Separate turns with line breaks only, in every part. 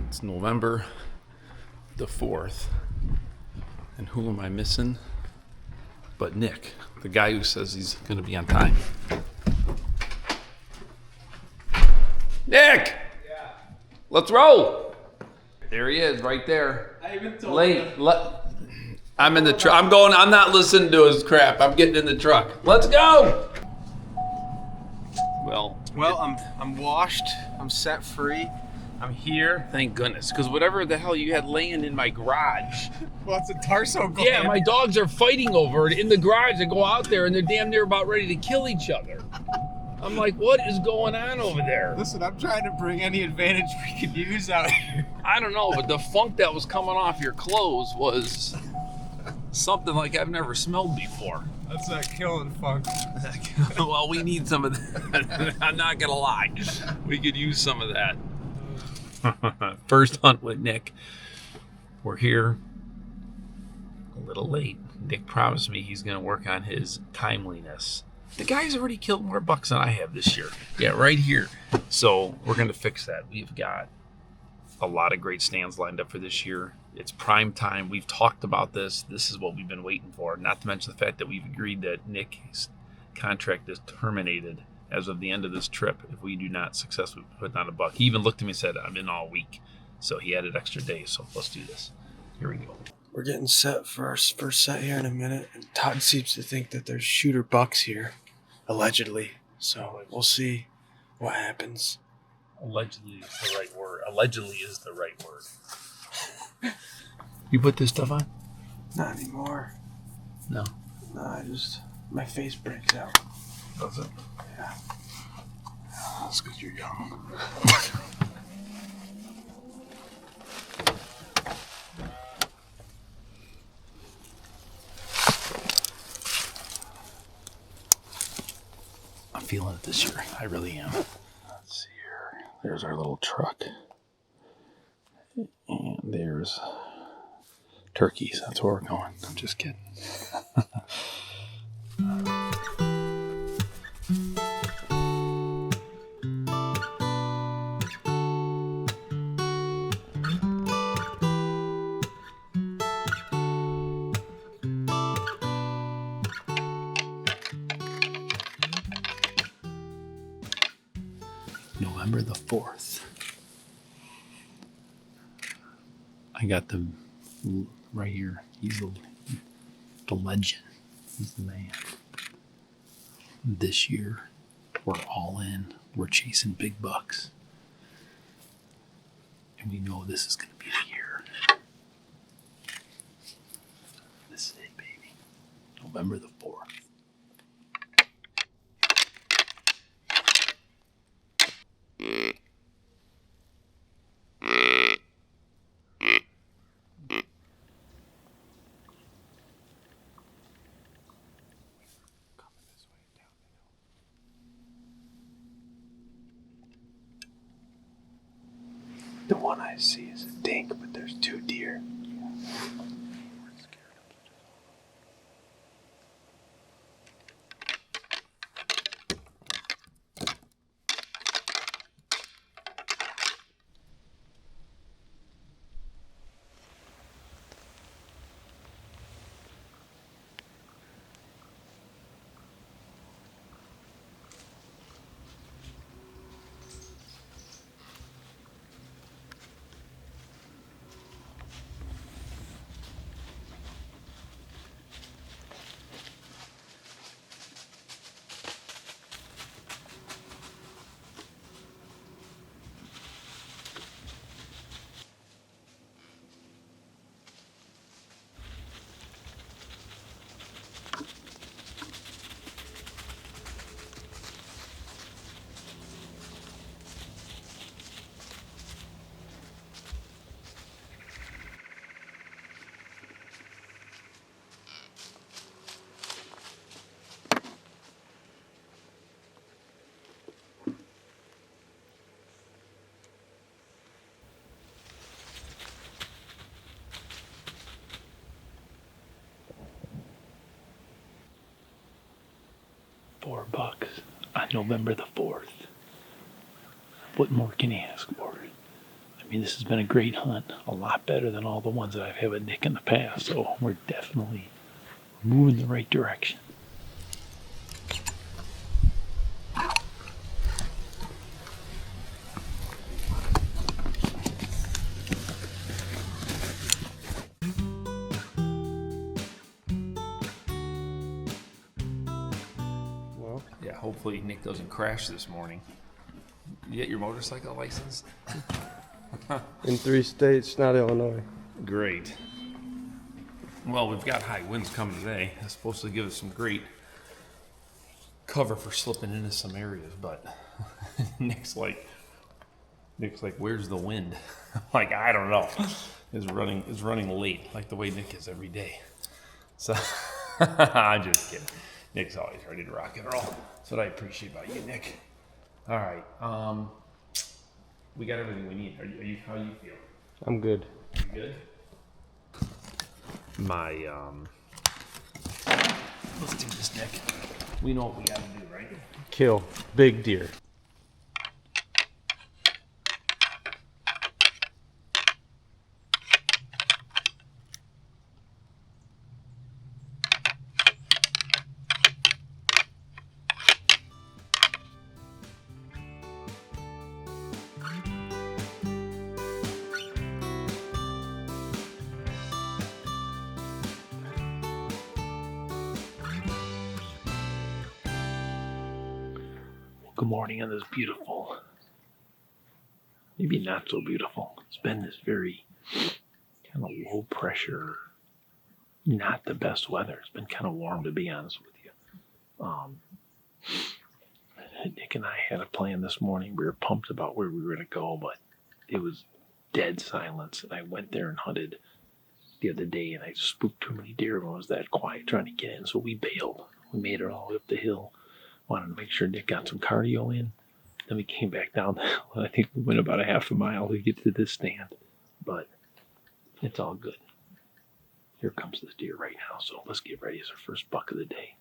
It's November the 4th. And who am I missing? But Nick, the guy who says he's going to be on time. Nick!
Yeah.
Let's roll! There he is, right there.
I even told
Late.
him.
I'm in the truck. I'm not listening to his crap. I'm getting in the truck. Let's go!
Well, I'm washed. I'm set free. I'm here.
Thank goodness, because whatever the hell you had laying in my garage.
Well, it's a tarso gland.
Yeah, my dogs are fighting over it in the garage. They go out there and they're damn near about ready to kill each other. I'm like, what is going on over there?
Listen, I'm trying to bring any advantage we could use out here.
I don't know, but the funk that was coming off your clothes was something like I've never smelled before.
That's that killing funk.
Well, we need some of that. I'm not gonna lie. We could use some of that. First hunt with Nick. We're here a little late. Nick promised me he's gonna work on his timeliness. The guy's already killed more bucks than I have this year. Yeah, right here. So we're gonna fix that. We've got a lot of great stands lined up for this year. It's prime time. We've talked about this. This is what we've been waiting for. Not to mention the fact that we've agreed that Nick's contract is terminated as of the end of this trip if we do not successfully put down a buck. He even looked at me and said, I'm in all week. So he added extra days. So let's do this. Here we go.
We're getting set for our first set here in a minute, and Todd seems to think that there's shooter bucks here, allegedly. So we'll see what happens.
Allegedly is the right word. Allegedly is the right word. You put this stuff on?
Not anymore.
No.
No, my face breaks out.
Does it?
Yeah.
That's because you're young. I'm feeling it this year. I really am. Let's see here. There's our little truck. And there's turkeys. That's where we're going. I'm just kidding. November the 4th. I got the right here. He's the legend. He's the man. This year, we're all in. We're chasing big bucks. And we know this is going to be the year. This is it, baby. November the 4th.
The one I see is a dink, but there's two deer. $4 on November the 4th. What more can you ask for? I'm
I mean, this has been a great hunt, a lot better than all the ones that I've had with Nick in the past, so we're definitely moving the right direction.
Well,
Yeah, hopefully Nick doesn't crash this morning. You get your motorcycle license?
in 3 states, not Illinois.
Great. Well, we've got high winds coming today. It's supposed to give us some great cover for slipping into some areas, but Nick's like, where's the wind? Like, I don't know. Is running late, like the way Nick is every day. So I'm just kidding. Nick's always ready to rock and roll. That's what I appreciate about you, Nick. All right. We got everything we need. Are you how you feel?
I'm good.
You good? Let's do this, Nick. We know what we gotta do, right?
Kill big deer.
Good morning on this beautiful, maybe not so beautiful. It's been this very kind of low pressure, not the best weather. It's been kind of warm, to be honest with you. Nick and I had a plan this morning. We were pumped about where we were going to go, but it was dead silence. And I went there and hunted the other day, and I spooked too many deer when it was that quiet trying to get in. So we bailed. We made it all the way up the hill. Wanted to make sure Nick got some cardio in. Then we came back down the hill. I think we went about a half a mile to get to this stand. But it's all good. Here comes this deer right now. So let's get ready as our first buck of the day.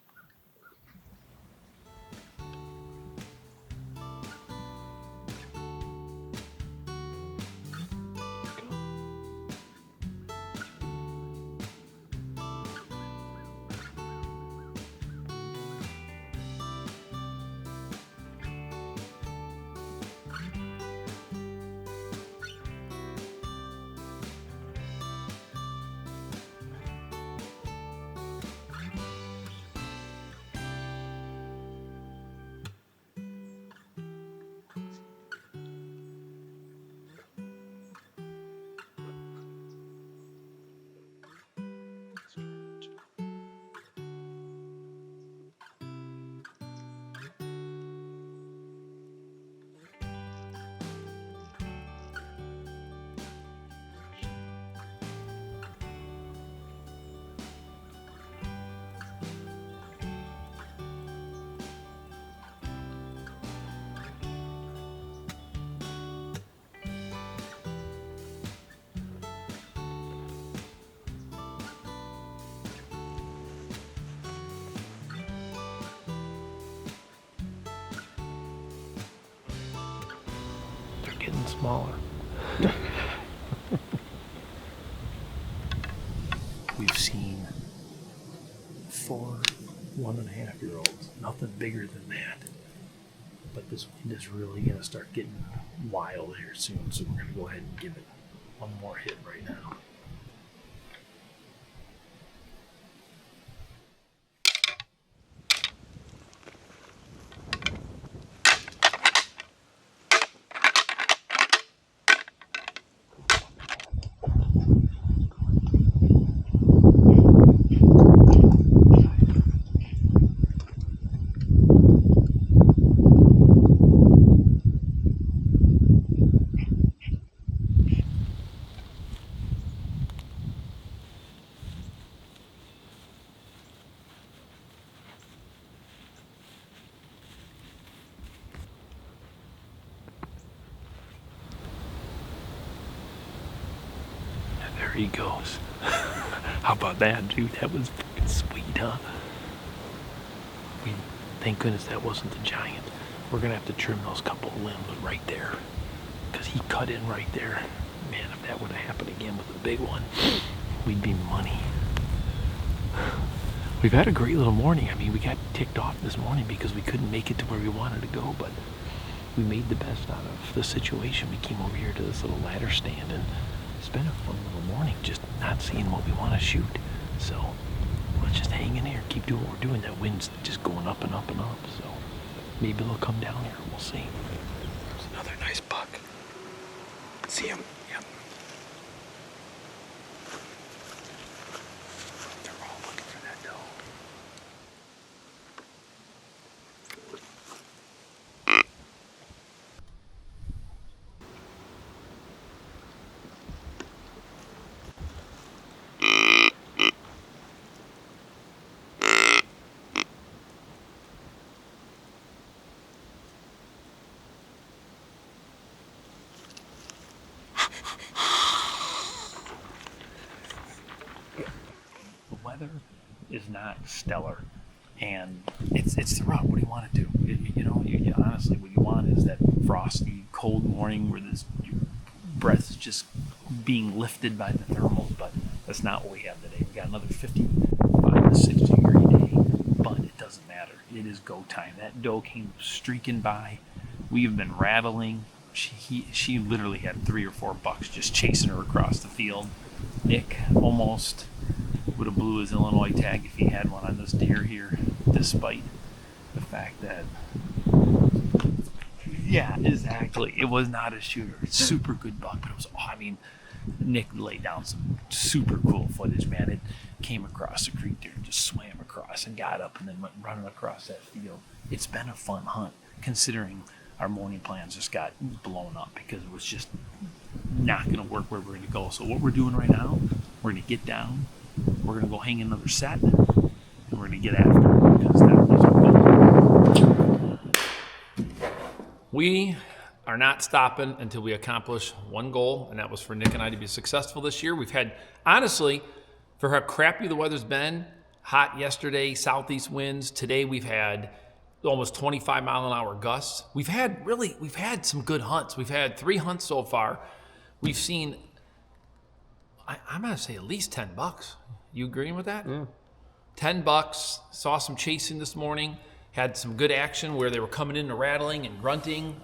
Getting smaller. We've seen 4 1.5-year-olds, nothing bigger than that. But this wind is really going to start getting wild here soon, so we're going to go ahead and give it one more hit right now. There he goes. How about that, dude? That was fucking sweet, huh? Thank goodness that wasn't the giant. We're gonna have to trim those couple of limbs right there, because he cut in right there. Man, if that would have happened again with the big one, we'd be money. We've had a great little morning. I mean, we got ticked off this morning because we couldn't make it to where we wanted to go, but we made the best out of the situation. We came over here to this little ladder stand, and it's been a fun little morning just not seeing what we want to shoot. So let's just hang in here, keep doing what we're doing. That wind's just going up and up and up, so maybe it'll come down here. We'll see. There's another nice buck. See him? Yep. They're all looking for that doe. Weather is not stellar, and it's the rut. What do you want to do? You honestly, what you want is that frosty, cold morning where your breath is just being lifted by the thermals, but that's not what we have today. We got another 55 to 60 degree day, but it doesn't matter. It is go time. That doe came streaking by. We have been rattling. She literally had 3 or 4 bucks just chasing her across the field. Nick almost would have blew his Illinois tag if he had one on this deer here, despite the fact that, yeah, exactly, it was not a shooter. It's super good buck, but it was, Nick laid down some super cool footage, man. It came across the creek there and just swam across and got up and then went running across that field. It's been a fun hunt, considering our morning plans just got blown up because it was just not going to work where we're going to go. So what we're doing right now, we're going to get down, we're going to go hang another set, and we're going to get after it because that was our goal. We are not stopping until we accomplish one goal, and that was for Nick and I to be successful this year. We've had, honestly, for how crappy the weather's been, hot yesterday, southeast winds. Today we've had almost 25 mile an hour gusts. We've had some good hunts. We've had 3 hunts so far. We've seen, I'm going to say at least 10 bucks. You agreeing with that? Yeah. 10 bucks. Saw some chasing this morning. Had some good action where they were coming in and rattling and grunting.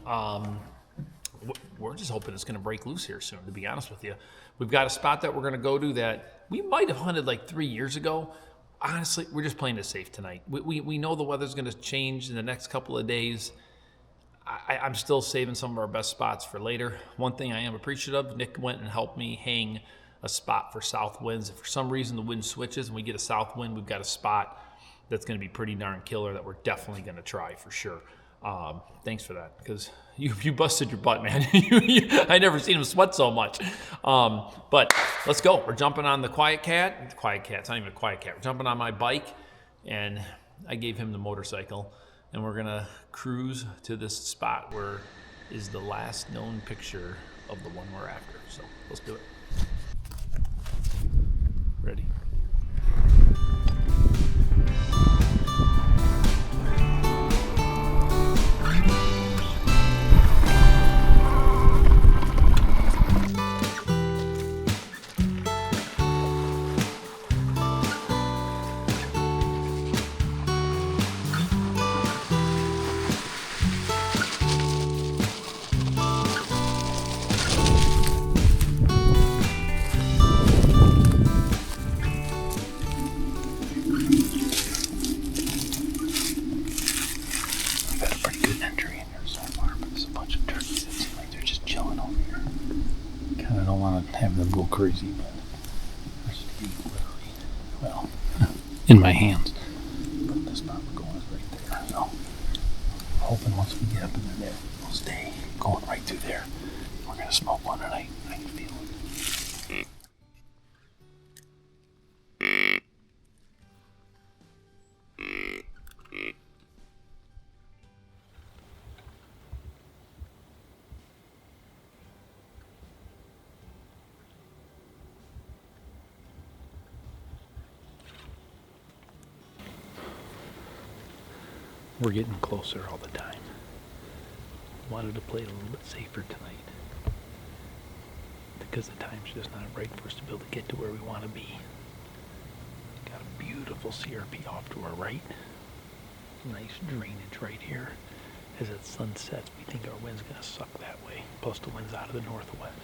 We're just hoping it's going to break loose here soon, to be honest with you. We've got a spot that we're going to go to that we might have hunted like 3 years ago. Honestly, we're just playing it safe tonight. We know the weather's going to change in the next couple of days. I'm still saving some of our best spots for later. One thing I am appreciative of, Nick went and helped me hang a spot for south winds. If for some reason the wind switches and we get a south wind, we've got a spot that's going to be pretty darn killer that we're definitely going to try for sure. Thanks for that, because you busted your butt, man. I never seen him sweat so much. But let's go. We're jumping on the Quiet Cat. The Quiet Cat, it's not even a Quiet Cat. We're jumping on my bike, and I gave him the motorcycle, and we're going to cruise to this spot where is the last known picture of the one we're after. So let's do it. Ready? Have them go crazy, but I should be literally, well, in my hands. But the spot we're going is right there, so I'm hoping once we get up in there, we'll stay going right through there. We're going to smoke one tonight. I can feel it. We're getting closer all the time. Wanted to play it a little bit safer tonight because the time's just not right for us to be able to get to where we want to be. Got a beautiful CRP off to our right. Nice drainage right here. As the sun sets, we think our wind's going to suck that way. Plus the wind's out of the northwest.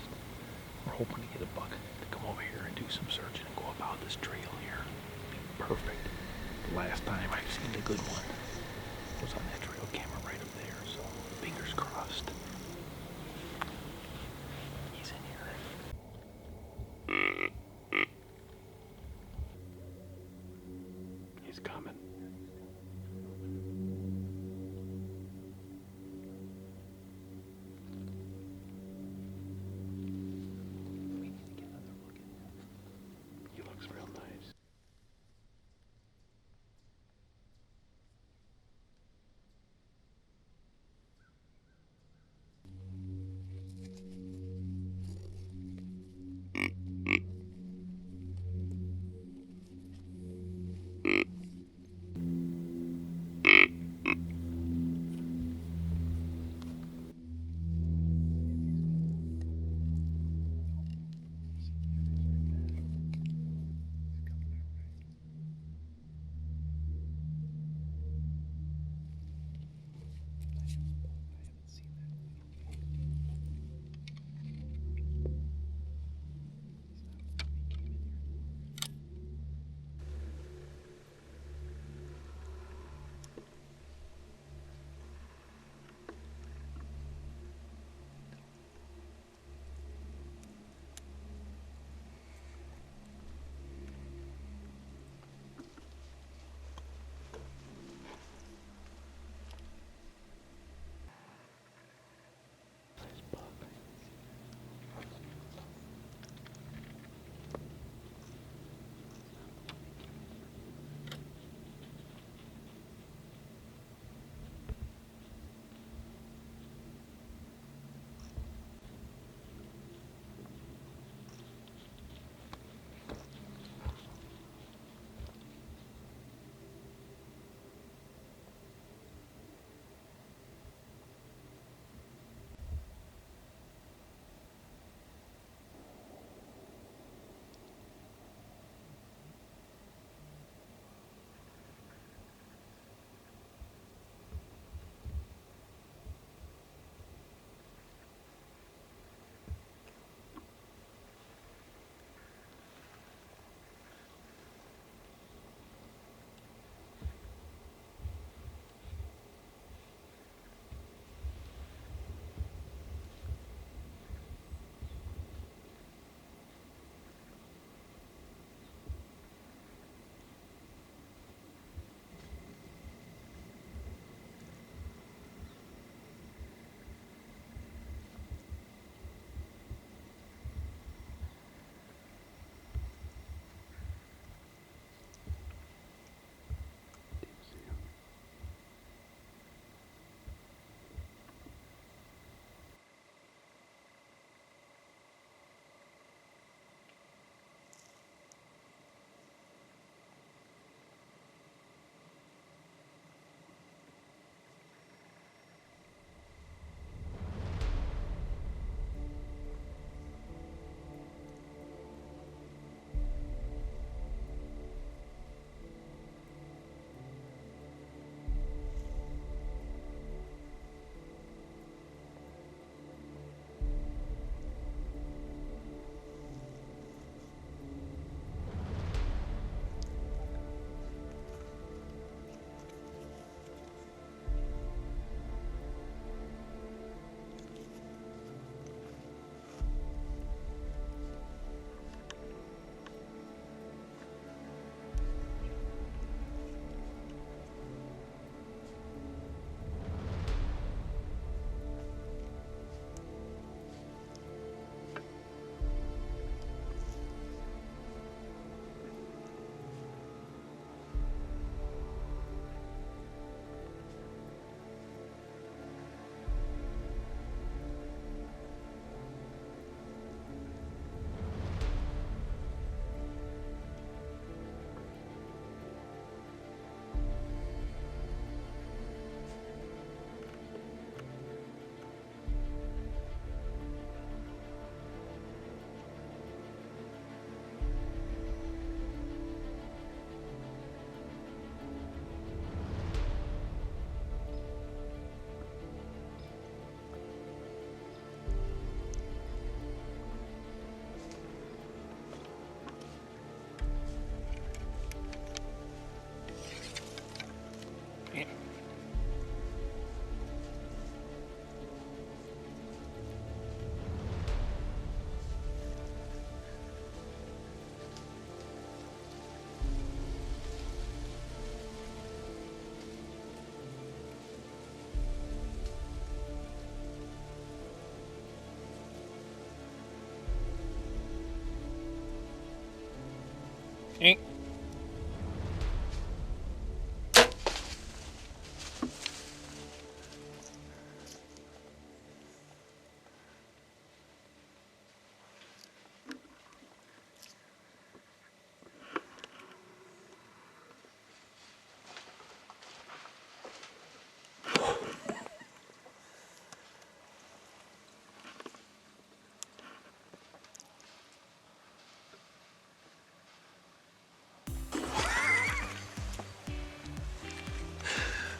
We're hoping to get a buck to come over here and do some searching and go about this trail here. Be perfect. The last time I've seen a good one was on that trail camera right up there, so fingers crossed. He's in here. He's coming. We need to get another look at him. He looks real nice.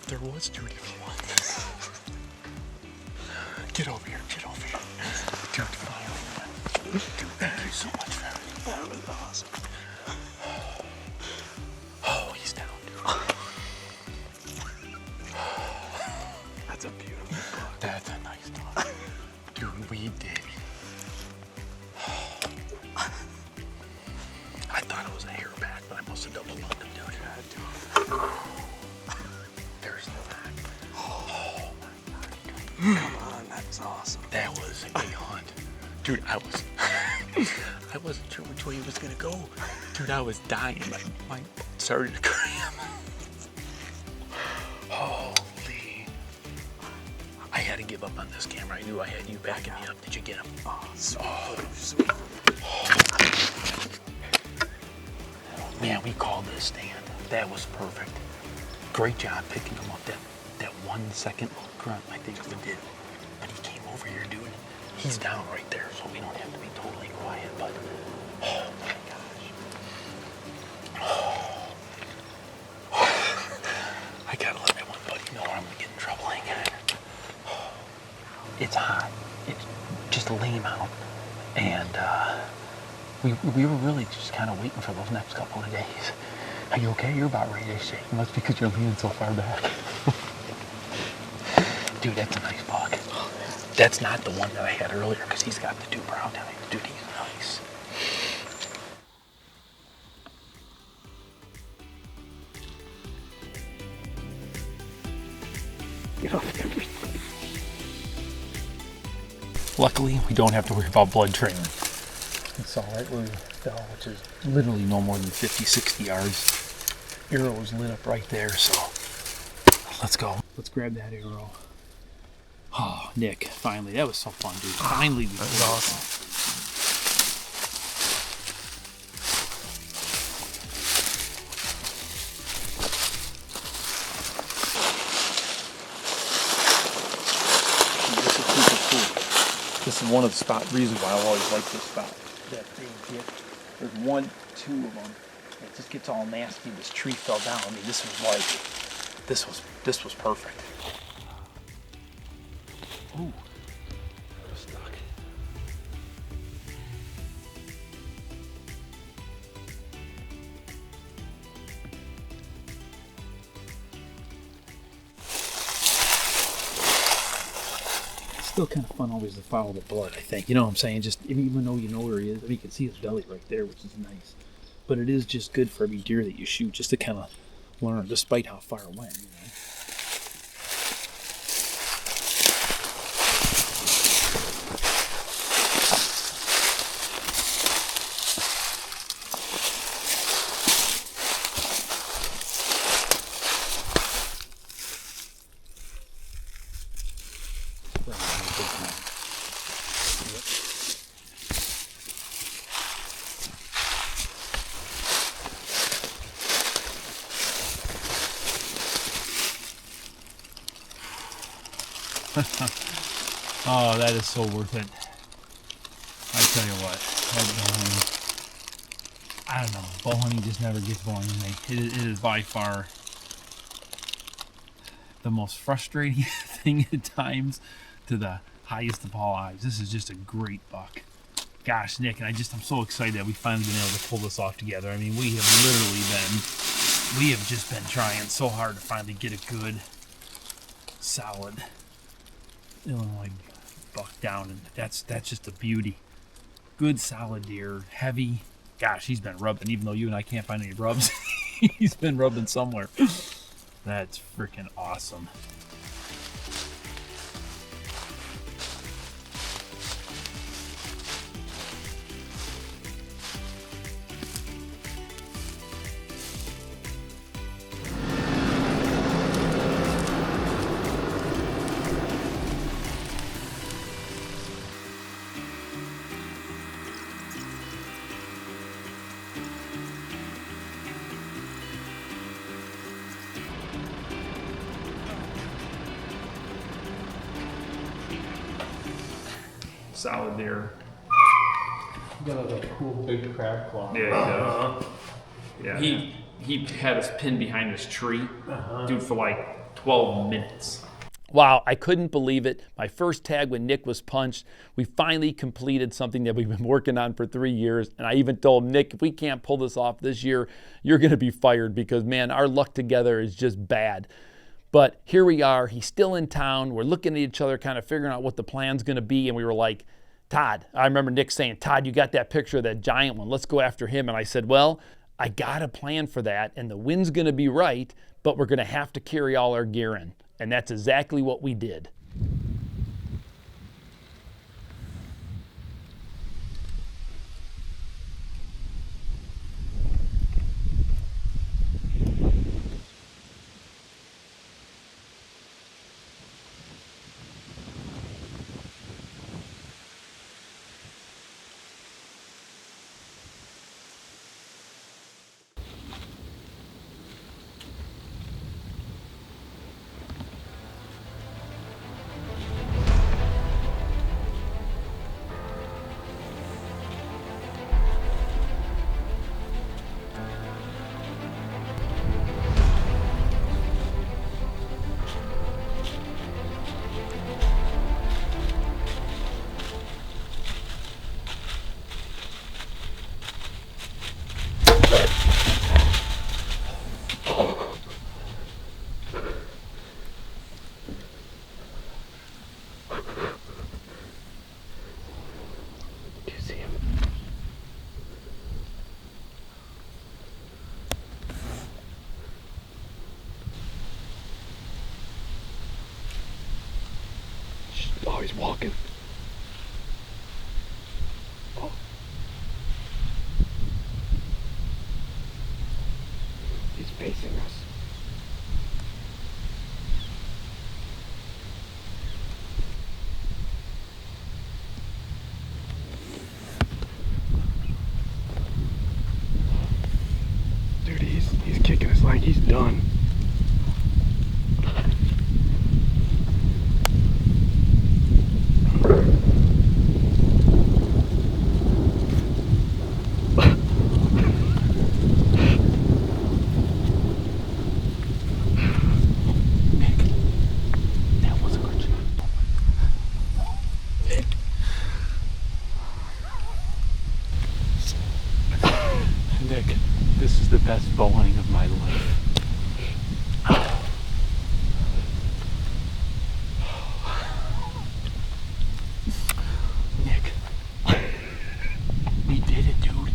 There was Judy for once. Get over here, get over here. Dude, finally. Dude, thank you so much for everything. That was awesome. Oh, he's down, dude. That's a beautiful buck. That's a nice dog. Dude, we did. I thought it was a hairback, but I must have double lugged him, dude. There's no back. Oh my god. Come on, that's awesome. That was a hunt. Dude, I wasn't sure which way he was gonna go. Dude, I was dying. My started to cramp. Holy. I had to give up on this camera. I knew I had you backing me up. Did you get him? Oh, sweet. Man, we called this stand. That was perfect. Great job picking him up. That 1 second grunt, I think we did. But he came over here, dude. He's down right there, so we don't have to be totally quiet. But oh my gosh. I gotta let my one buddy know or I'm gonna get in trouble again. It's hot. It's just lay him out. And we were really just kind of waiting for those next couple of days. Are you okay? You're about ready to shake. That's because you're leaning so far back. Dude, that's a nice buck. That's not the one that I had earlier because he's got the 2 brown eyes. Dude, he's nice. Get off there. Luckily, we don't have to worry about blood training. It's all right where we fell, which is literally no more than 50, 60 yards. Arrow was lit up right there, so let's go. Let's grab that arrow. Oh, Nick, finally. That was so fun, dude. Finally, we pulled it off. This is super cool. This is one of the reasons why I always like this spot. That big dip. There's 1, 2 of them. It just gets all nasty. This tree fell down. I mean, this was perfect. Ooh, I'm stuck. It's still kind of fun always to follow the blood, I think. You know what I'm saying? Just even though you know where he is, I mean, you can see his belly right there, which is nice. But it is just good for every deer that you shoot, just to kind of learn, despite how far it went, you know. Oh, that is so worth it. I tell you what, I don't know, bow hunting just never gets boring to me. It is by far the most frustrating thing at times to the highest of all eyes. This is just a great buck. Gosh, Nick, and I'm so excited that we finally been able to pull this off together. I mean, we have just been trying so hard to finally get a good, solid Illinois buck down, and that's just a beauty. Good solid deer, heavy. Gosh, he's been rubbing, even though you and I can't find any rubs. He's been rubbing somewhere. That's freaking awesome. solid deer.
You got like a cool big crab claw.
Yeah, he does. Yeah. He had us pinned behind this tree, dude, for like 12 minutes.
Wow, I couldn't believe it. My first tag when Nick was punched, we finally completed something that we've been working on for 3 years. And I even told Nick, if we can't pull this off this year, you're going to be fired because, man, our luck together is just bad. But here we are. He's still in town. We're looking at each other, kind of figuring out what the plan's going to be. And we were like, Todd, I remember Nick saying, Todd, you got that picture of that giant one. Let's go after him. And I said, well, I got a plan for that. And the wind's going to be right, but we're going to have to carry all our gear in. And that's exactly what we did.
Oh, he's walking. Oh. He's facing us. Dude, he's kicking us like he's done.
Nick, this is the best bow hunting of my life. Nick, we did it, dude.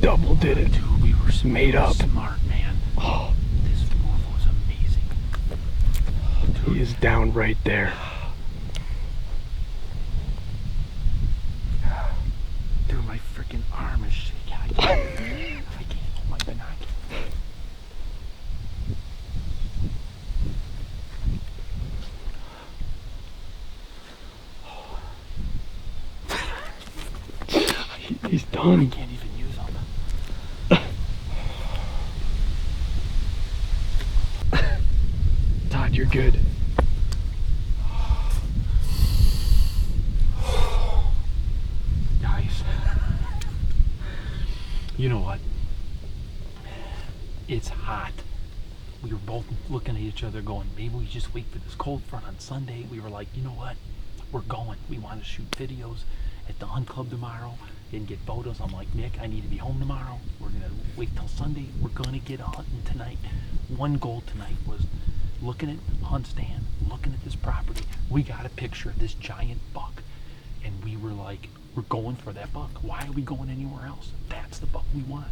Double did it.
Dude, we were
Made up.
smart, man.
Oh,
This move was amazing.
he is down right there.
Dude, my freaking arm is shaking. I can't hold my binocular.
He's
I
done.
can't even use them.
Todd, you're good.
Guys, you know what? It's hot. We were both looking at each other going, maybe we just wait for this cold front on Sunday. We were like, you know what? We're going. We want to shoot videos at the hunt club tomorrow and get photos. I'm like, Nick, I need to be home tomorrow. We're going to wait till Sunday. We're going to get hunting tonight. One goal tonight was looking at hunt stand, looking at this property. We got a picture of this giant buck. And we were like, we're going for that buck. Why are we going anywhere else? That's the buck we want.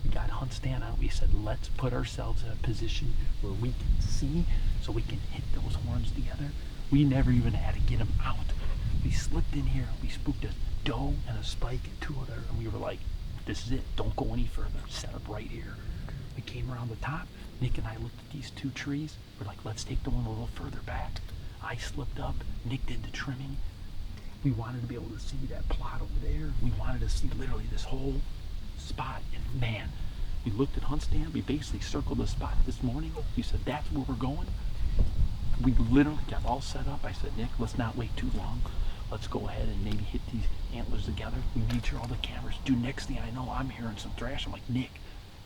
We got hunt stand out. We said, let's put ourselves in a position where we can see so we can hit those horns together. We never even had to get them out. We slipped in here. We spooked a doe and a spike and two other, and we were like, this is it. Don't go any further. Set up right here. We came around the top. Nick and I looked at these two trees. We're like, let's take the one a little further back. I slipped up. Nick did the trimming. We wanted to be able to see that plot over there. We wanted to see literally this whole spot. And man, we looked at hunt stand. We basically circled the spot this morning. We said, that's where we're going. We literally got all set up. I said, Nick, let's not wait too long. let's go ahead and maybe hit these antlers together. We made sure all the cameras. Dude, next thing I know, I'm hearing some thrash. I'm like, Nick,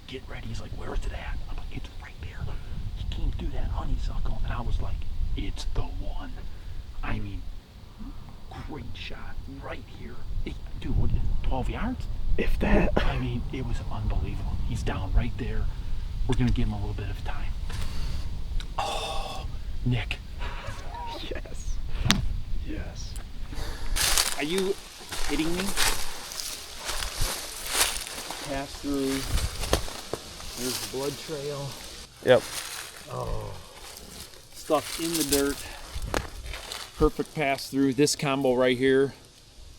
get ready. He's like, where is it at? I'm like, it's right there. He came through that honeysuckle, and I was like, it's the one. I mean, great shot right here. Dude, what, 12 yards?
If that.
I mean, it was unbelievable. He's down right there. We're going to give him a little bit of time. Oh, Nick.
Yes. Yes.
Are you kidding me? Pass through. There's the blood trail.
Yep.
Oh. Stuff in the dirt. Perfect pass through. This combo right here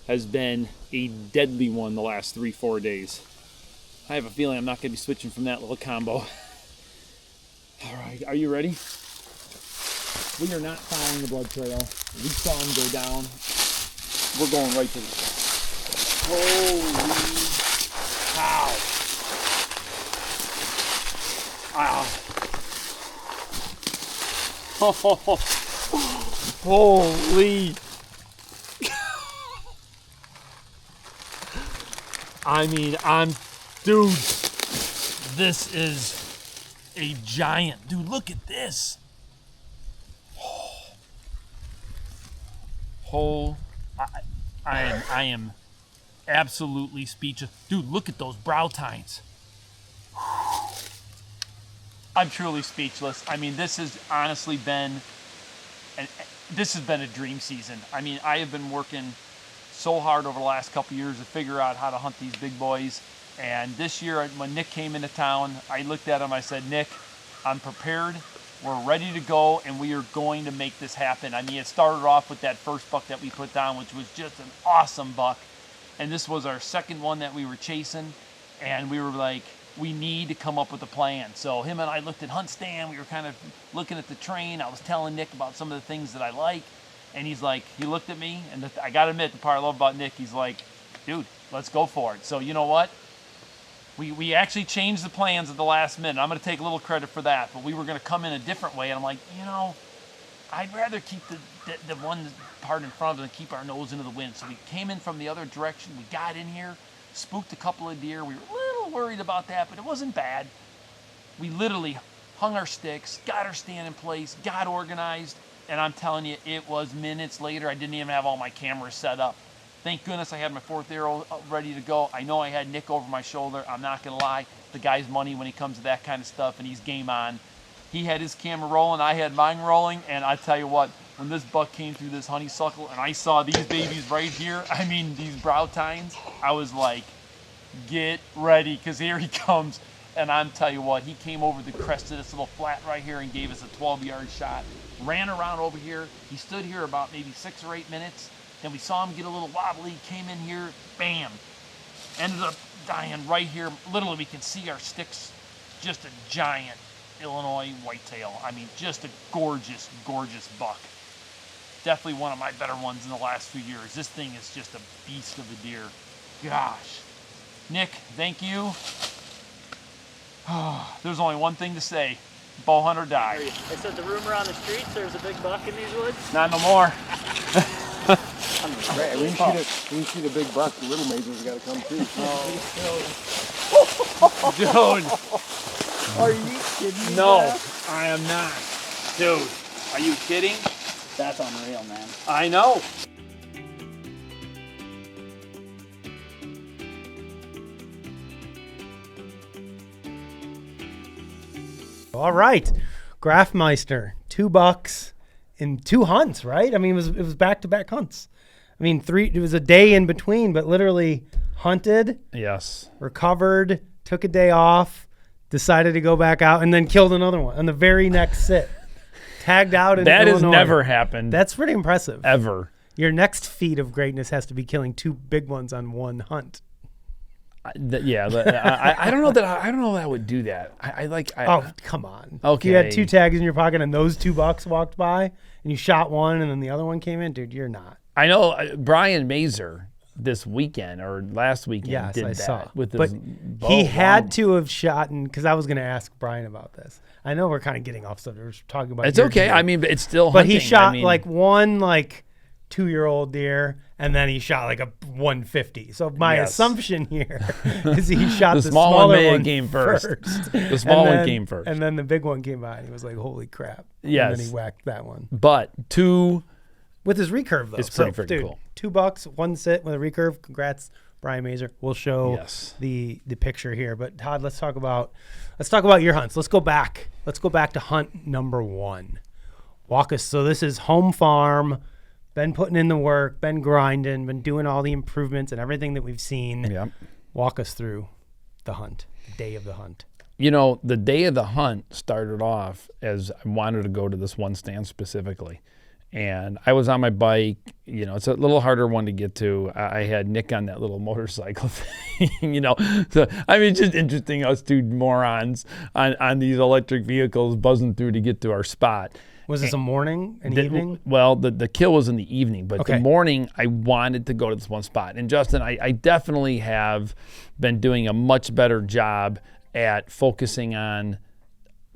has been a deadly one the last 3-4 days. I have a feeling I'm not going to be switching from that little combo. All right, are you ready? We are not following the blood trail. We saw him go down. We're going right to the... Holy cow. Holy. I mean, dude, this is a giant. Dude, look at this. I am absolutely speechless. Dude, look at those brow tines. I'm truly speechless. I mean, this has honestly been, this has been a dream season. I mean, I have been working so hard over the last couple years to figure out how to hunt these big boys. And this year, when Nick came into town, I looked at him, I said, Nick, I'm prepared. We're ready to go, and we are going to make this happen. I mean, it started off with that first buck that we put down, which was just an awesome buck. And this was our second one that we were chasing. And we were like, we need to come up with a plan. So him and I looked at Hunt Stand. We were kind of looking at the train. I was telling Nick about some of the things that I like. And he's like, he looked at me, and I got to admit, the part I love about Nick, he's like, dude, let's go for it. So you know what? We actually changed the plans at the last minute. I'm going to take a little credit for that, but we were going to come in a different way. And I'm like, you know, I'd rather keep the one part in front of us and keep our nose into the wind. So we came in from the other direction. We got in here, spooked a couple of deer. We were a little worried about that, but it wasn't bad. We literally hung our sticks, got our stand in place, got organized, and I'm telling you, it was minutes later. I didn't even have all my cameras set up. Thank goodness I had my fourth arrow ready to go. I know I had Nick over my shoulder. I'm not going to lie. The guy's money when he comes to that kind of stuff, and he's game on. He had his camera rolling. I had mine rolling. And I tell you what, when this buck came through this honeysuckle and I saw these babies right here, I mean, these brow tines, I was like, get ready, because here he comes. And I'm tell you what, he came over the crest of this little flat right here and gave us a 12-yard shot. Ran around over here. He stood here about maybe 6 or 8 minutes. Then we saw him get a little wobbly, came in here, bam. Ended up dying right here. Literally, we can see our sticks. Just a giant Illinois whitetail. I mean, just a gorgeous, gorgeous buck. Definitely one of my better ones in the last few years. This thing is just a beast of a deer. Gosh. Nick, thank you. There's only one thing to say. Bowhunt or die.
They said the rumor on the streets there's a big buck in these woods.
Not no more.
Right, we can see the big buck. The little majors got to come too.
Dude.
Are you kidding me?
No,
Graf?
I am not. Dude, are you kidding?
That's unreal, man.
I know.
All right, Grafmeister, 2 bucks in 2 hunts, right? I mean, it was back-to-back hunts. I mean, 3. It was a day in between, but literally hunted,
Yes.
recovered, took a day off, decided to go back out, and then killed another one on the very next sit. Tagged out in
That has
Illinois.
never happened.
That's pretty impressive.
Ever.
Your next feat of greatness has to be killing 2 big ones on 1 hunt.
I don't know that I don't know that I would do that.
Oh, come on.
Okay.
If you had 2 tags in your pocket and those 2 bucks walked by and you shot one and then the other one came in, dude, you're not.
I know Brian Mazer this weekend or last weekend
Yes,
did
I
that
saw.
with
But
his bow.
he had to have shot, because I was going to ask Brian about this. I know we're kind of getting off subject. We're talking about
It's
your
okay.
deer.
I mean, but it's still
But
hunting.
he shot
I mean,
one 2-year-old deer, and then he shot like a 150. So my
Yes.
assumption here is he shot
The
the
small one
smaller
may have
one
came first. The
And
small one
then-
came first.
and then the big one came by, and he was like, "Holy crap!" And
Yes.
then he whacked that one
But two,
with his recurve though.
It's pretty freaking
dude,
cool.
$2, one sit with a recurve. Congrats, Brian Mazer. We'll show
Yes.
the picture here. But Todd, let's talk about your hunts. Let's go back. Let's go back to hunt number 1. Walk us. So this is home farm. Been putting in the work. Been grinding. Been doing all the improvements and everything that we've seen.
yeah.
Walk us through the hunt, the day of the hunt.
You know, the day of the hunt started off as I wanted to go to this one stand specifically. And I was on my bike. You know, it's a little harder one to get to. I had Nick on that little motorcycle thing, you know. So, I mean, it's just interesting, us two morons on these electric vehicles buzzing through to get to our spot.
Was this a morning, an evening?
Well, the kill was in the evening, but
Okay.
the morning I wanted to go to this one spot. And Justin, I definitely have been doing a much better job at focusing on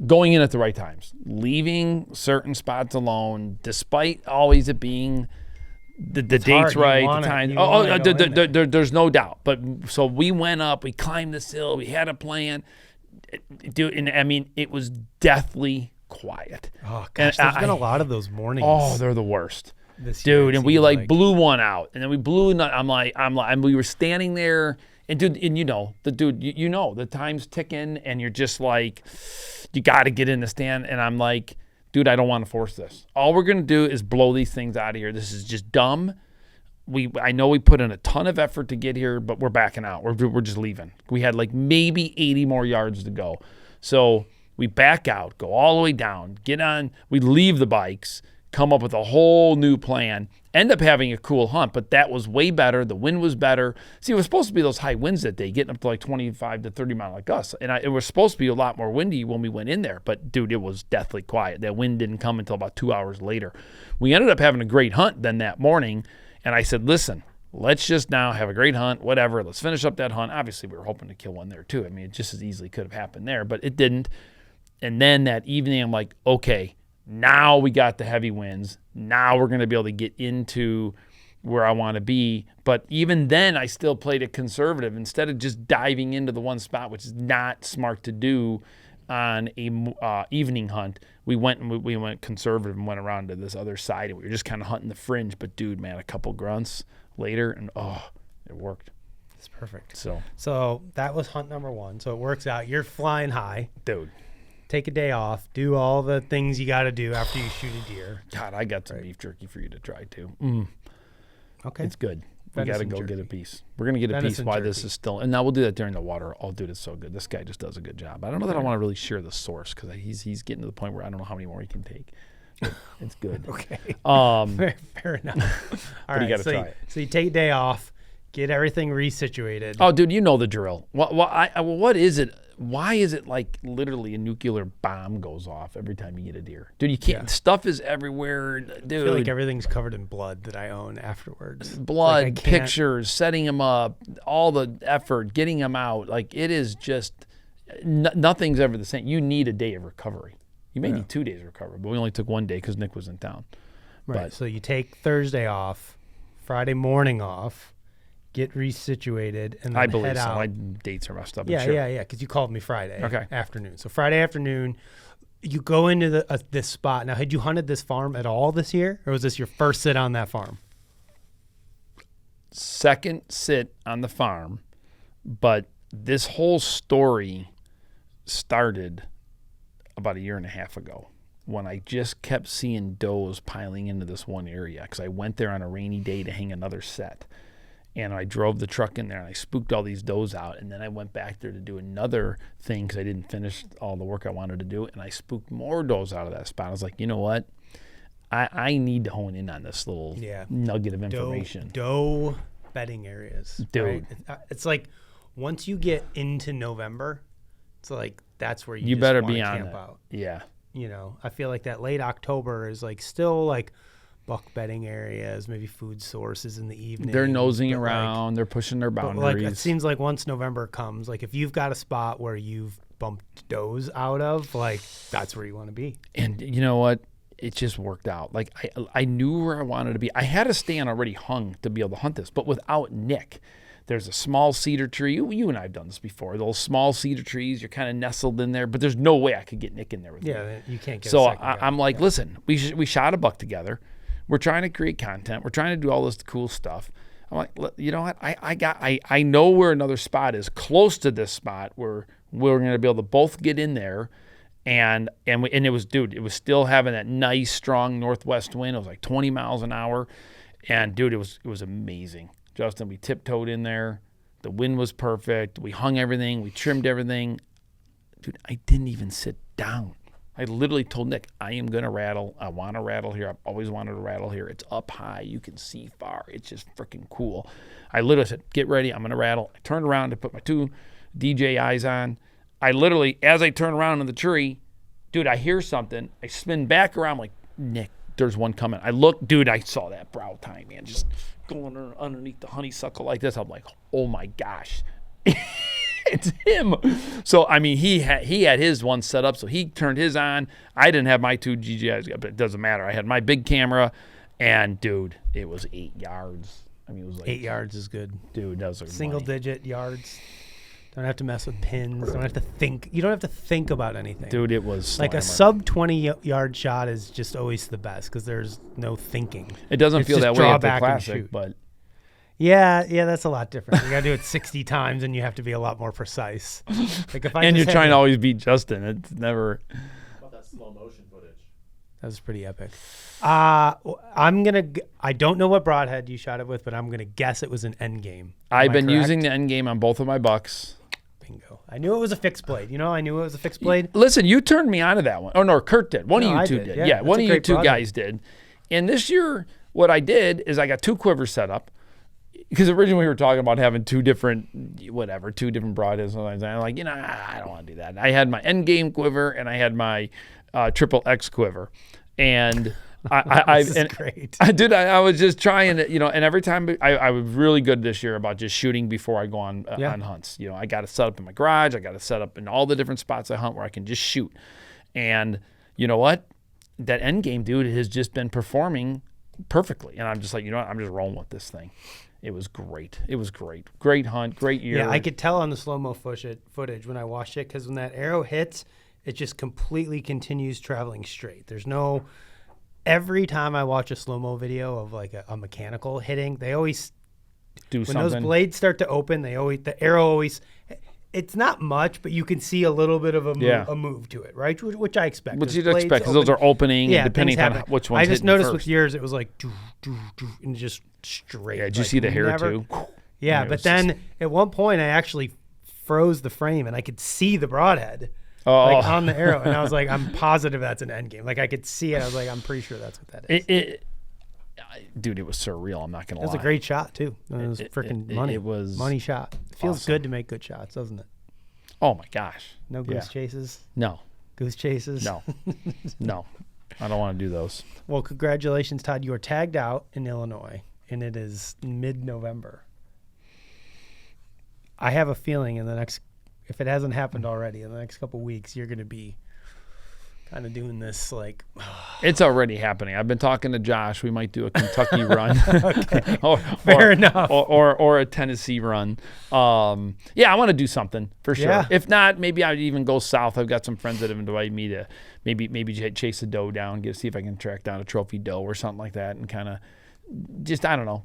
going in at the right times, leaving certain spots alone, despite always it being the dates
hard. You
right,
wanna-
the time.
you wanna go in there.
There's no doubt. But so we went up, we climbed this hill, we had a plan, dude. And I mean, it was deathly quiet.
Oh gosh,
And
there's been a lot of those mornings.
Oh, they're the worst,
this year,
dude.
it
And we
seems
like blew one out, and then we blew. I'm like, and we were standing there, and dude, and you know, the time's ticking, and you're just like, you got to get in the stand, and I'm like, dude, I don't want to force this. All we're gonna do is blow these things out of here. This is just dumb. I know we put in a ton of effort to get here, but we're backing out. We're just leaving. We had like maybe 80 more yards to go, so we back out, go all the way down, get on. We leave the bikes, come up with a whole new plan. End up having a cool hunt, but that was way better. The wind was better. See, it was supposed to be those high winds that day, getting up to like 25 to 30 mile like gusts. And it was supposed to be a lot more windy when we went in there. But, dude, it was deathly quiet. That wind didn't come until about 2 hours later. We ended up having a great hunt then that morning. And I said, listen, let's just now have a great hunt, whatever. Let's finish up that hunt. Obviously, we were hoping to kill one there, too. I mean, it just as easily could have happened there, but it didn't. And then that evening, I'm like, okay, now we got the heavy winds. Now we're going to be able to get into where I want to be. But even then, I still played it conservative. Instead of just diving into the one spot, which is not smart to do on a evening hunt, we went conservative and went around to this other side. And we were just kind of hunting the fringe. But, dude, man, a couple grunts later, and, it worked.
It's perfect.
So
that was hunt number 1. So it works out. You're flying high.
dude.
Take a day off. Do all the things you got to do after you shoot a deer.
God, I got some beef jerky for you to try too.
Okay.
It's good. We got to
Venison
go
jerky.
get a piece. We're going to get a piece
Venison
while this
jerky.
is still, and now we'll do that during the water. Oh, dude, it's so good. This guy just does a good job. I don't know that I want to really share the source because he's getting to the point where I don't know how many more he can take. But it's good.
Okay. Fair enough. All
But you
right.
gotta try it.
So you take a day off, get everything resituated.
Oh, dude, you know the drill. What is it? Why is it like literally a nuclear bomb goes off every time you get a deer? Dude, you can't. Stuff is everywhere. Dude,
I feel like everything's covered in blood that I own afterwards.
blood,
Like I can't-
pictures, setting them up, all the effort, getting them out. Like it is just nothing's ever the same. You need a day of recovery. You may need 2 days of recovery, but we only took 1 day because Nick was in town.
Right.
But
So you take Thursday off, Friday morning off, get resituated, and then
I believe
head
so.
out.
My dates are messed up.
Yeah,
sure.
yeah. Because you called me Friday
Okay.
afternoon. So Friday afternoon, you go into this spot. Now, had you hunted this farm at all this year, or was this your first sit on that farm?
Second sit on the farm, but this whole story started about 1.5 years ago when I just kept seeing does piling into this one area because I went there on a rainy day to hang another set. And I drove the truck in there and I spooked all these does out. And then I went back there to do another thing because I didn't finish all the work I wanted to do. And I spooked more does out of that spot. I was like, you know what? I need to hone in on this little nugget of information.
Doe bedding areas.
Dude.
Right? It's like once you get into November, it's like that's where you just
better
wanna
be on
camp
it.
out.
Yeah.
You know, I feel like that late October is like still like buck bedding areas, maybe food sources in the evening.
They're nosing
but, like,
around. They're pushing their
But
boundaries.
like it seems like once November comes, like if you've got a spot where you've bumped does out of, like that's where you want to be.
And you know what? it just worked out. Like I knew where I wanted to be. I had a stand already hung to be able to hunt this, but without Nick. There's a small cedar tree. You and I have done this before. Those small cedar trees, you're kind of nestled in there, but there's no way I could get Nick in there with me.
Yeah, you can't get.
So
a second guy.
I'm like, listen, we shot a buck together. We're trying to create content. We're trying to do all this cool stuff. I'm like, you know what? I know where another spot is close to this spot where we're going to be able to both get in there. And it was still having that nice strong northwest wind. It was like 20 miles an hour, and dude, it was amazing. Justin, we tiptoed in there. The wind was perfect. We hung everything. We trimmed everything. Dude, I didn't even sit down. I literally told Nick, I am going to rattle. I want to rattle here. I've always wanted to rattle here. It's up high. You can see far. It's just freaking cool. I literally said, get ready. I'm going to rattle. I turned around to put my 2 DJIs on. I literally, as I turn around in the tree, dude, I hear something. I spin back around like, Nick, there's one coming. I look, dude, I saw that brow tine, man, just going underneath the honeysuckle like this. I'm like, oh my gosh, it's him. So, I mean, he had his one set up, so he turned his on. I didn't have my 2 DJIs, but it doesn't matter. I had my big camera, and dude, it was 8 yards. I mean, it was like
8 yards is good.
Dude, that was like
single digit yards. Don't have to mess with pins. Don't have to think. You don't have to think about anything.
Dude, it was
like a sub 20-yard shot is just always the best because there's no thinking.
It doesn't feel that way at the
back
classic, but
yeah, that's a lot different. You gotta do it 60 times, and you have to be a lot more precise. Like if I
and you're trying to always beat Justin. It's never.
How about that slow motion footage?
That was pretty epic. I don't know what broadhead you shot it with, but I'm gonna guess it was an end game.
I've been using the end game on both of my bucks.
Bingo. I knew it was a fixed blade. I knew it was a fixed blade.
Listen, you turned me on to that one. Oh, no, Kurt did. One of you two did. Yeah, one of you two guys did. And this year, what I did is I got 2 quivers set up. Because originally we were talking about having 2 different broadheads. And I'm like, I don't want to do that. I had my end game quiver and I had my triple X quiver. And
great.
I was just trying to, and every time I was really good this year about just shooting before I go on hunts. I got it set up in my garage. I got it set up in all the different spots I hunt where I can just shoot. And you know what? That end game, dude, has just been performing perfectly. And I'm just like, I'm just rolling with this thing. It was great. It was great. Great hunt. Great year.
Yeah, I could tell on the slow-mo footage when I watched it because when that arrow hits, it just completely continues traveling straight. There's no... Every time I watch a slow-mo video of like a mechanical hitting, they always
do something.
When those blades start to open, the arrow always, it's not much, but you can see a little bit of a move to it, right? Which I expect.
Which you'd expect because those are opening, depending on which one's
I just noticed with yours, it was like, and just straight.
Yeah, did you see the hair too?
Yeah, but then at one point I actually froze the frame and I could see the broadhead. On the arrow, and I was like, I'm positive that's an end game. Like I could see it. I was like, I'm pretty sure that's what that is.
Dude, it was surreal. I'm not gonna lie.
It was a great shot too. It was freaking money.
It was
money shot. It feels good to make good shots, doesn't it?
Oh my gosh.
No goose chases.
No.
Goose chases.
No. No. I don't want to do those.
Well, congratulations, Todd. You are tagged out in Illinois, and it is mid-November. I have a feeling if it hasn't happened already, in the next couple of weeks, you're going to be kind of doing this like...
It's already happening. I've been talking to Josh. We might do a Kentucky run.
Fair enough.
Or a Tennessee run. Yeah, I want to do something for sure. Yeah. If not, maybe I'd even go south. I've got some friends that have invited me to maybe chase a doe down, see if I can track down a trophy doe or something like that and kind of just, I don't know,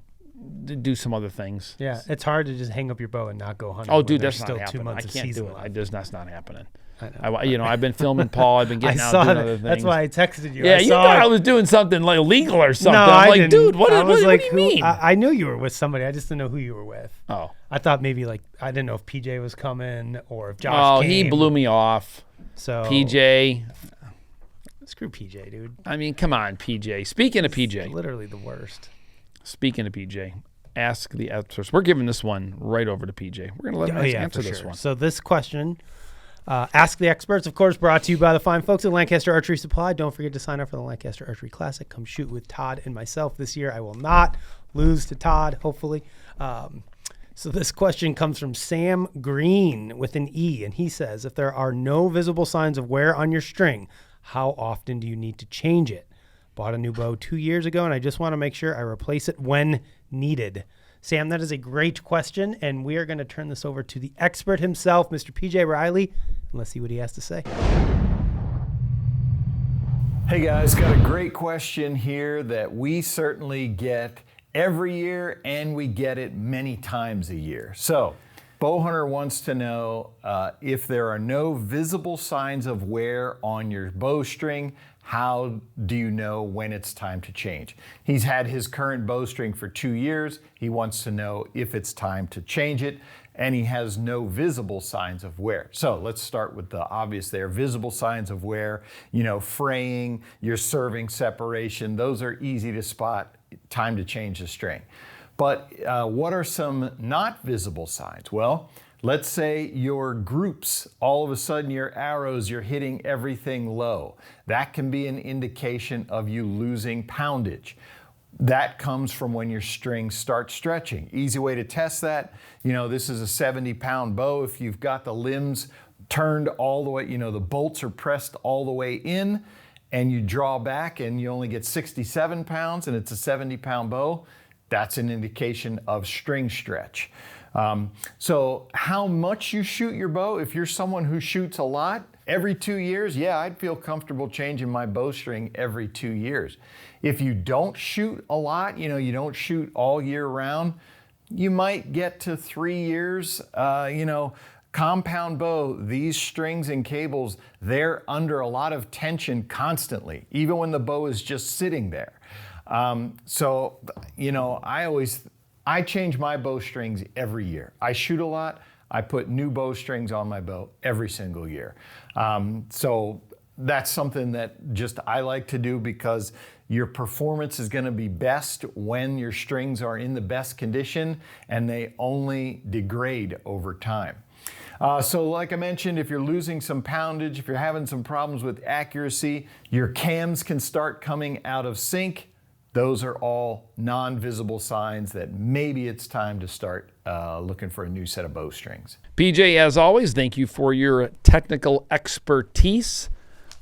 do some other things.
Yeah, it's hard to just hang up your bow and not go hunting.
Oh, dude, that's
still
not happening.
2 months
I
of
can't
season
do it.
left.
That's not happening.
I know.
I've been filming Paul. I've been getting out doing other things.
That's why I texted you.
Yeah, you thought I was doing something like illegal or something.
No,
I'm like,
didn't.
Dude, what do you mean?
I knew you were with somebody. I just didn't know who you were with.
Oh.
I thought maybe I didn't know if PJ was coming or if Josh came.
He blew me off.
So
PJ.
Screw PJ, dude.
I mean, come on, PJ. Speaking of PJ.
Literally the worst.
Speaking of PJ. Ask the experts. We're giving this one right over to PJ. We're going to let him answer this one.
So this question, Ask the Experts, of course, brought to you by the fine folks at Lancaster Archery Supply. Don't forget to sign up for the Lancaster Archery Classic. Come shoot with Todd and myself this year. I will not lose to Todd, hopefully. So this question comes from Sam Green with an E, and he says, if there are no visible signs of wear on your string, how often do you need to change it? Bought a new bow 2 years ago, and I just want to make sure I replace it when needed. Sam, that is a great question, and we are going to turn this over to the expert himself, Mr. PJ Riley, and let's see what he has to say.
Hey guys, got a great question here that we certainly get every year, and we get it many times a year. So, Bowhunter wants to know if there are no visible signs of wear on your bowstring, how do you know when it's time to change? He's had his current bowstring for 2 years. He wants to know if it's time to change it, and he has no visible signs of wear. So let's start with the obvious there. Visible signs of wear, fraying, your serving separation, those are easy to spot, time to change the string. But what are some not visible signs? Well, let's say your groups, all of a sudden your arrows, you're hitting everything low. That can be an indication of you losing poundage. That comes from when your string starts stretching. Easy way to test that, this is a 70-pound bow. If you've got the limbs turned all the way, the bolts are pressed all the way in, and you draw back and you only get 67 pounds and it's a 70-pound bow, that's an indication of string stretch. So how much you shoot your bow, if you're someone who shoots a lot, every 2 years, yeah, I'd feel comfortable changing my bowstring every 2 years. If you don't shoot a lot, you don't shoot all year round, you might get to 3 years. Compound bow, these strings and cables, they're under a lot of tension constantly, even when the bow is just sitting there. I change my bowstrings every year. I shoot a lot. I put new bowstrings on my bow every single year. So that's something that just I like to do because your performance is going to be best when your strings are in the best condition and they only degrade over time. So like I mentioned, if you're losing some poundage, if you're having some problems with accuracy, your cams can start coming out of sync. Those are all non-visible signs that maybe it's time to start looking for a new set of bowstrings.
PJ, as always, thank you for your technical expertise.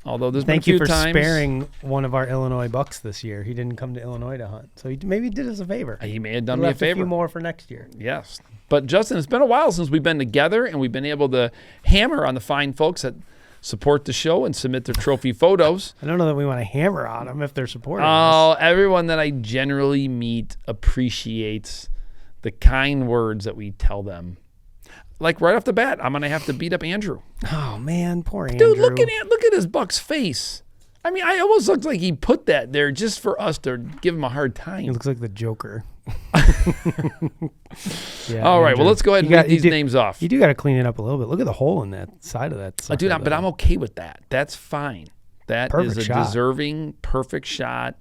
Although there's been a few times.
Thank you for sparing one of our Illinois bucks this year. He didn't come to Illinois to hunt, so he maybe did us a favor.
He may have done me a favor.
A few more for next year.
Yes. But Justin, it's been a while since we've been together, and we've been able to hammer on the fine folks that support the show and submit their trophy photos.
I don't know that we want to hammer on them if they're supporting
us.
us.
Everyone that I generally meet appreciates the kind words that we tell them. Like right off the bat, I'm going to have to beat up Andrew.
Oh, man, poor Andrew.
Dude, look at his buck's face. I mean, I almost looked like he put that there just for us to give him a hard time.
He looks like the Joker.
Yeah, all right, Andrew. Well, let's go ahead and read these names off.
You do got to clean it up a little bit. Look at the hole in that side of that.
Dude, but I'm okay with that. That's fine. That
perfect
is a
shot.
Deserving, perfect shot.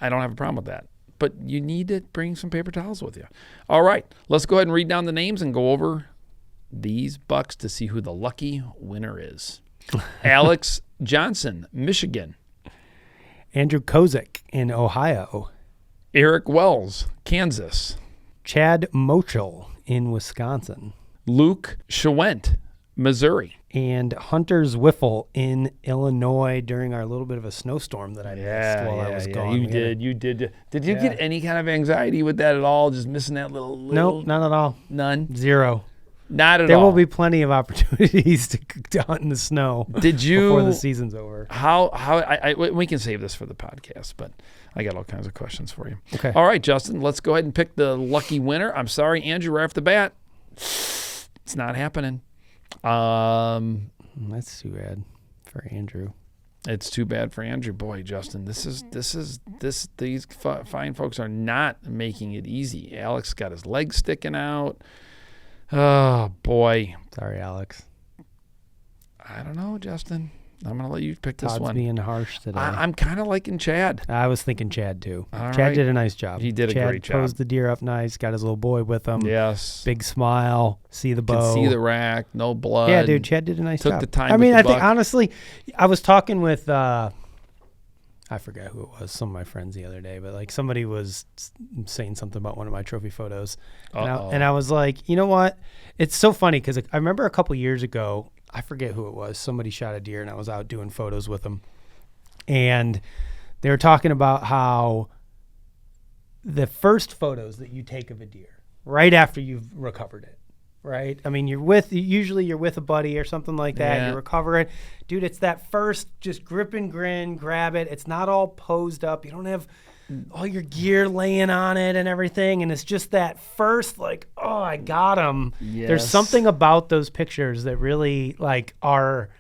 I don't have a problem with that. But you need to bring some paper towels with you. All right, let's go ahead and read down the names and go over these bucks to see who the lucky winner is. Alex Johnson, Michigan.
Andrew Kozik in Ohio.
Eric Wells, Kansas.
Chad Mochel in Wisconsin.
Luke Schwent, Missouri.
And Hunter Zwiffel in Illinois during our little bit of a snowstorm that I missed while I was gone.
You did. Did you get any kind of anxiety with that at all? Just missing that little...
Nope, none at all.
None?
Zero.
Not at all.
There will be plenty of opportunities to hunt in the snow.
Did you
before the season's over?
We can save this for the podcast, but I got all kinds of questions for you.
Okay.
All right, Justin, let's go ahead and pick the lucky winner. I'm sorry, Andrew, right off the bat, it's not happening.
That's too bad for Andrew.
It's too bad for Andrew. Boy, Justin, these fine folks are not making it easy. Alex got his legs sticking out. Oh, boy.
Sorry, Alex.
I don't know, Justin. I'm going to let you pick this one.
Todd's being harsh today.
I'm kind of liking Chad.
I was thinking Chad, too.
All
Chad
right.
did a nice job.
He did a great job.
Chad posed the deer up nice, got his little boy with him.
Yes.
Big smile, see the bow.
Can see the rack, no blood.
Yeah, dude, Chad did a nice job.
Took the time
I mean,
with the
think,
buck.
honestly, I was talking with... I forget who it was, some of my friends the other day, but like somebody was saying something about one of my trophy photos. And I was like, you know what? It's so funny because I remember a couple years ago, I forget who it was, somebody shot a deer and I was out doing photos with them. And they were talking about how the first photos that you take of a deer right after you've recovered it, right? I mean, usually you're with a buddy or something like that.
Yeah.
You recover it. Dude, it's that first just grip and grin, grab it. It's not all posed up. You don't have all your gear laying on it and everything. And it's just that first, like, oh, I got him.
Yes.
There's something about those pictures that really, like, are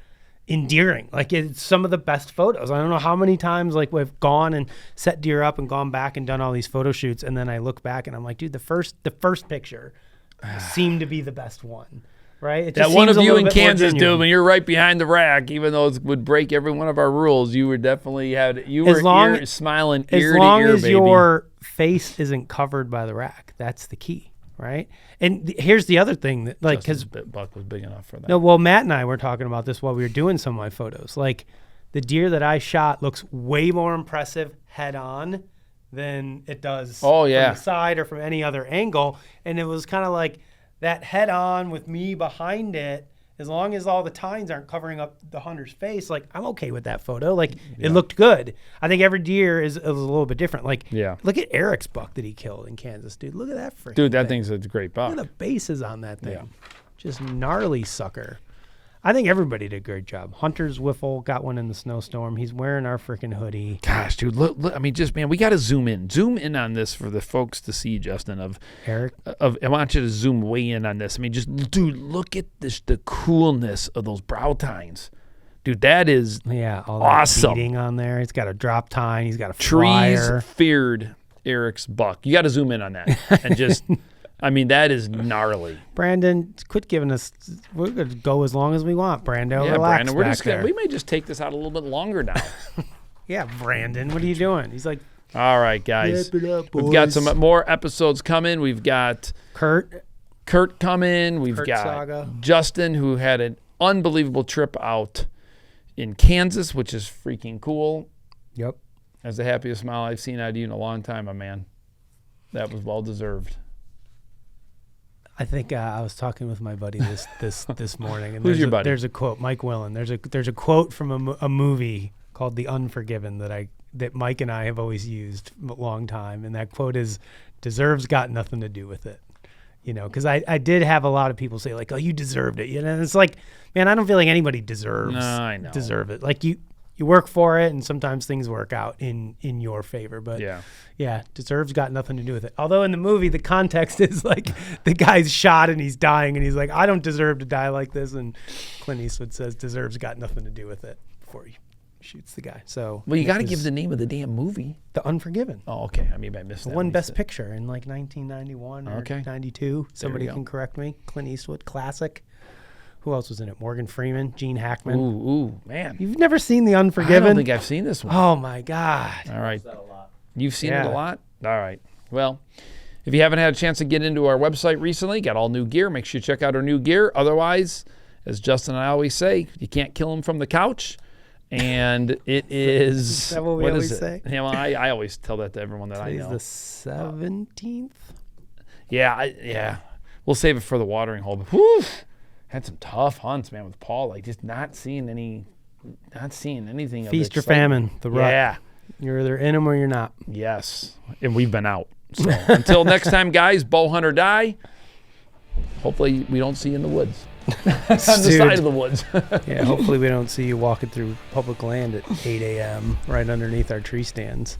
endearing. Like, it's some of the best photos. I don't know how many times, like, we've gone and set deer up and gone back and done all these photo shoots. And then I look back and I'm like, dude, the first picture seemed to be the best one. Right? It
That
just
one
seems
of
a
you
little
in
bit more
Kansas,
genuine.
dude, when you're right behind the rack, even though it would break every one of our rules, you were definitely smiling ear to ear,
as
baby.
your face isn't covered by the rack. That's the key, right? And here's the other thing that, like, because
Buck was big enough for that.
no, well, Matt and I were talking about this while we were doing some of my photos. Like, the deer that I shot looks way more impressive head on than it does from the side or from any other angle. And it was kind of like that head on with me behind it. As long as all the tines aren't covering up the hunter's face, like, I'm okay with that photo. Like, it looked good. I think every deer is a little bit different. Like, look at Eric's buck that he killed in Kansas, dude. Look at that freaking
Dude, that
thing.
thing's a great buck.
Look at the bases on that thing.
Yeah.
Just gnarly sucker. I think everybody did a great job. Hunter's Wiffle got one in the snowstorm. He's wearing our freaking hoodie.
Gosh, dude, look, I mean, just, man, we got to zoom in on this for the folks to see, Justin,
Eric.
I want you to zoom way in on this. I mean, just, dude, look at this, the coolness of those brow tines. Dude, that is
all
awesome.
That beading on there. He's got a drop tine. He's got a
Trees
flyer.
feared Eric's buck. You got to zoom in on that and just, I mean, that is gnarly.
Brandon, quit giving us. We're gonna go as long as we want, Brando.
Yeah,
Relax
Brandon, we're
back
just
there.
we may just take this out a little bit longer now.
Yeah, Brandon, what are you doing? He's like,
all right, guys.
Wrap it up,
We've got
boys.
some more episodes coming. We've got
Kurt
coming. We've got
saga.
Justin, who had an unbelievable trip out in Kansas, which is freaking cool.
Yep.
That's the happiest smile I've seen out of you in a long time, my man. That was well deserved.
I think I was talking with my buddy this morning. And
Who's your buddy?
There's a quote, Mike Willen. There's a quote from a movie called The Unforgiven that Mike and I have always used a long time, and that quote is, "Deserves got nothing to do with it." You know, because I did have a lot of people say, like, "Oh, you deserved it." You know, and it's like, man, I don't feel like anybody deserve it. Like, you work for it, and sometimes things work out in your favor. But yeah, deserves got nothing to do with it. Although in the movie, the context is like the guy's shot and he's dying, and he's like, "I don't deserve to die like this." And Clint Eastwood says, "Deserves got nothing to do with it," before he shoots the guy. So,
well, you got to give the name of the damn movie.
The Unforgiven.
Oh, okay. I mean, I missed that.
Won Best Picture in like 1991 or
Okay.
92. Somebody can correct me. Clint Eastwood, classic. Who else was in it? Morgan Freeman, Gene Hackman.
Ooh, man.
You've never seen The Unforgiven?
I don't think I've seen this one.
Oh my God.
All right. You've seen it a lot? All right. Well, if you haven't had a chance to get into our website recently, got all new gear, make sure you check out our new gear. Otherwise, as Justin and I always say, you can't kill them from the couch. And it is...
Is that what we always say?
Yeah, well, I always tell that to everyone that I know.
The 17th?
Yeah. We'll save it for the watering hole. But whew, had some tough hunts, man, with Paul. Like, just not seeing anything.
Feast or famine, the rut.
Yeah.
You're either in them or you're not.
Yes. And we've been out. So until next time, guys, bow hunt or die. Hopefully we don't see you in the woods. On the side of the woods.
Yeah, hopefully we don't see you walking through public land at 8 a.m. right underneath our tree stands.